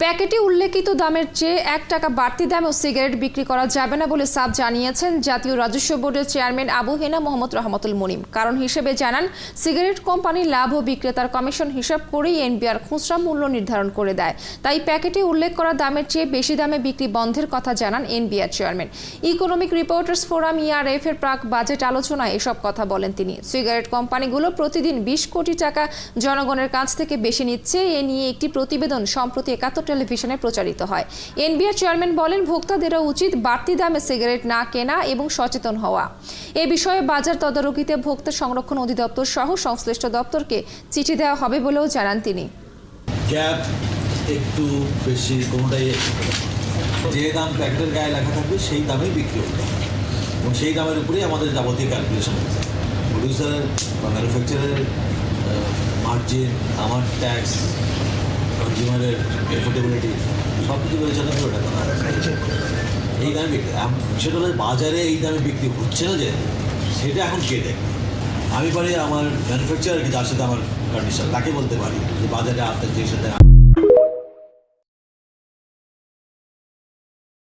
প্যাকেটে উল্লেখিত দামের চেয়ে 1 টাকা বাড়তি দামেও সিগারেট বিক্রি করা যাবে না বলে সাফ জানিয়েছেন জাতীয় রাজস্ব বোর্ডের চেয়ারম্যান আবু হেনা মোহাম্মদ রহমতুল মুনিম। কারণ হিসেবে জানান, সিগারেট কোম্পানি লাভ ও বিক্রেতার কমিশন হিসাব করেই এনবিআর খুচরা মূল্য নির্ধারণ করে দেয়। তাই প্যাকেটে উল্লেখ করা দামের চেয়ে বেশি দামে বিক্রি বন্ধের কথা জানান NBR chairman. Economic reporters forum ERF এর প্রাক বাজেট আলোচনায় এসব কথা বলেন তিনি। সিগারেট কোম্পানিগুলো প্রতিদিন 20 কোটি টাকা জনগণের কাছ থেকে বেশি নিচ্ছে, এ নিয়ে একটি প্রতিবেদন সম্প্রতি 71 টেলিভিশনে প্রচারিত হয়। এনবিআর চেয়ারম্যান বলেন, ভোক্তাদেরও উচিত বাড়তি দামে সিগারেট না কেনা এবং সচেতন হওয়া। এ বিষয়ে বাজার তদারকিতে ভোক্তা সংরক্ষণ অধিদপ্তর সহ সংশ্লিষ্ট দপ্তরকে চিঠি দেওয়া হবে বলেও জানান তিনি। ক্যাপ একটু বেশি কোনোটাই, যে দাম প্যাকেটের গায়ে লেখা থাকবে সেই দামেই বিক্রি হবে এবং সেই দামের উপরেই আমাদের যাবতীয় ক্যালকুলেশন হবে। প্রডিউসারের বা ম্যানুফ্যাকচারের মার্জিন, আমার ট্যাক্স, কনজিউমারের এফোর্ডেবিলিটি সব কিছু বিবেচনা করে ওটা করা হয়। এই দামে বিক্রি, সেটা হলে বাজারে এই দামে বিক্রি হচ্ছে না যে, সেটা এখন কে দেখবে? আমি পারি আমার ম্যানুফ্যাকচারারকে, যার সাথে আমার কন্ডিশন, তাকে বলতে পারি যে বাজারে আপনার যে সাথে